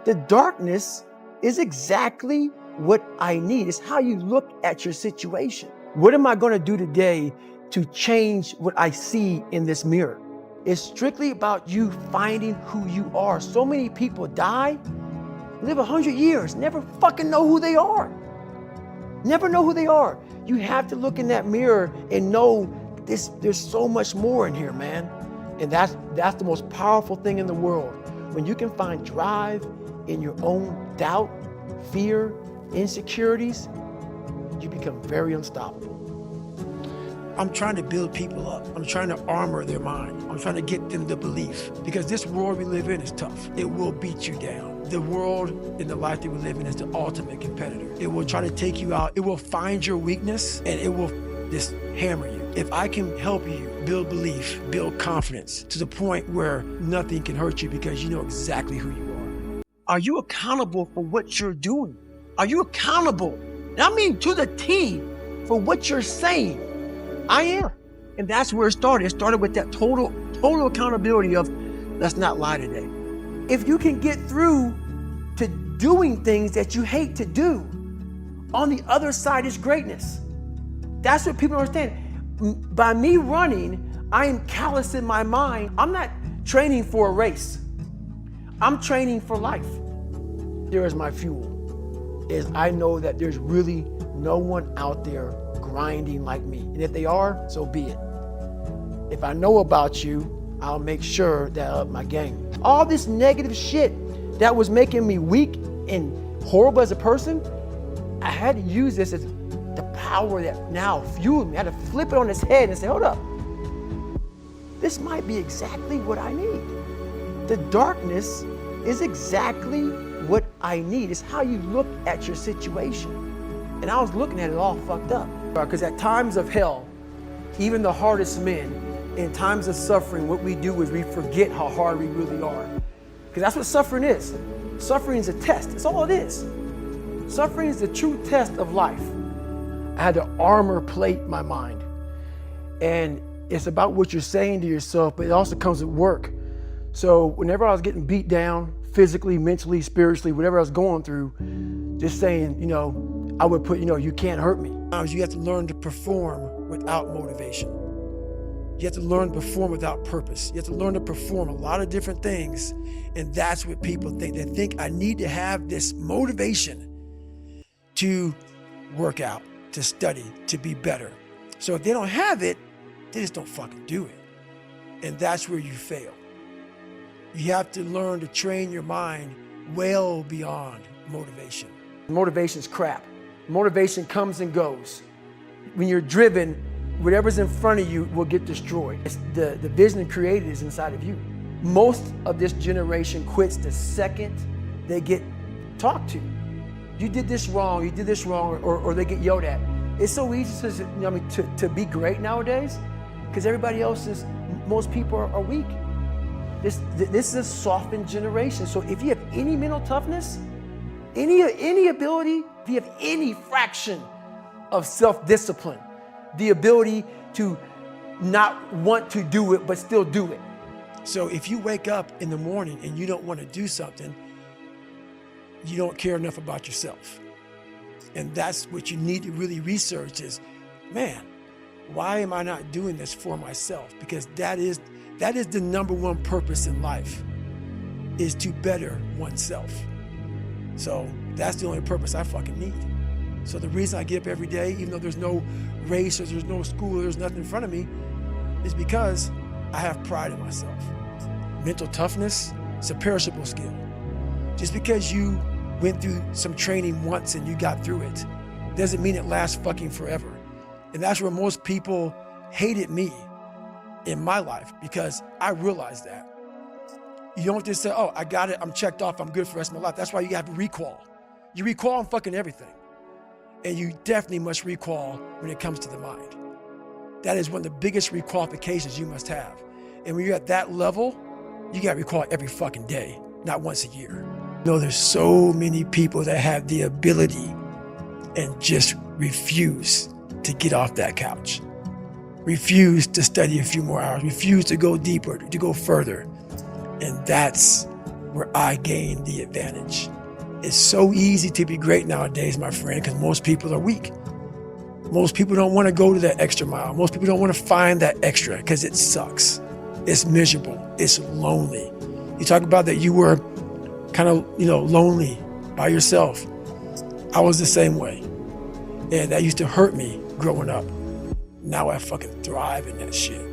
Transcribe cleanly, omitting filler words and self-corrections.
The darkness is exactly what I need. It's how you look at your situation. What am I going to do today to change what I see in this mirror? It's strictly about you finding who you are. So many people die, live 100 years, never fucking know who they are. Never know who they are. You have to look in that mirror and know there's so much more in here, man. And that's the most powerful thing in the world. When you can find drive in your own doubt, fear, insecurities, you become very unstoppable. I'm trying to build people up. I'm trying to armor their mind. I'm trying to get them the belief, because this world we live in is tough. It will beat you down. The world and the life that we live in is the ultimate competitor. It will try to take you out. It will find your weakness and it will just hammer you. If I can help you build belief, build confidence to the point where nothing can hurt you because you know exactly who you are. Are you accountable for what you're doing? Are you accountable? And I mean to the T for what you're saying. I am. And that's where it started. It started with that total accountability of, let's not lie today. If you can get through to doing things that you hate to do, on the other side is greatness. That's what people don't understand. By me running, I am callous in my mind. I'm not training for a race. I'm training for life. Here is my fuel, is I know that there's really no one out there grinding like me. And if they are, so be it. If I know about you, I'll make sure that I up my game. All this negative shit that was making me weak and horrible as a person, I had to use this as the power that now fueled me. I had to flip it on its head and say, hold up. This might be exactly what I need. The darkness is exactly what I need. It's how you look at your situation. And I was looking at it all fucked up. Because at times of hell, even the hardest men, in times of suffering, what we do is we forget how hard we really are. Because that's what suffering is. Suffering is a test. That's all it is. Suffering is the true test of life. I had to armor plate my mind. And it's about what you're saying to yourself, but it also comes with work. So whenever I was getting beat down, physically, mentally, spiritually, whatever I was going through, just saying, I would put, you can't hurt me. You have to learn to perform without motivation. You have to learn to perform without purpose. You have to learn to perform a lot of different things. And that's what people think. They think I need to have this motivation to work out, to study, to be better. So if they don't have it, they just don't fucking do it. And that's where you fail. You have to learn to train your mind well beyond motivation. Motivation's crap. Motivation comes and goes. When you're driven, whatever's in front of you will get destroyed. It's the vision created is inside of you. Most of this generation quits the second they get talked to. You did this wrong, or they get yelled at. It's so easy to be great nowadays because most people are weak. This is a softened generation. So if you have any mental toughness, any ability, if you have any fraction of self-discipline, the ability to not want to do it, but still do it. So if you wake up in the morning and you don't want to do something, you don't care enough about yourself. And that's what you need to really research is, man, why am I not doing this for myself? Because that is the number one purpose in life, is to better oneself. So that's the only purpose I fucking need. So the reason I get up every day, even though there's no race or there's no school, there's nothing in front of me, is because I have pride in myself. Mental toughness is a perishable skill. Just because you went through some training once and you got through it, doesn't mean it lasts fucking forever. And that's where most people hated me in my life, because I realized that. You don't just say, oh, I got it, I'm checked off, I'm good for the rest of my life. That's why you have to recall. You recall on fucking everything. And you definitely must recall when it comes to the mind. That is one of the biggest requalifications you must have. And when you're at that level, you got to recall every fucking day, not once a year. There's so many people that have the ability and just refuse to get off that couch. Refuse to study a few more hours, refuse to go deeper, to go further. And that's where I gained the advantage. It's so easy to be great nowadays, my friend, because most people are weak. Most people don't want to go to that extra mile. Most people don't want to find that extra because it sucks. It's miserable. It's lonely. You talk about that you were kind of, lonely by yourself. I was the same way. And that used to hurt me growing up. Now I fucking thrive in that shit.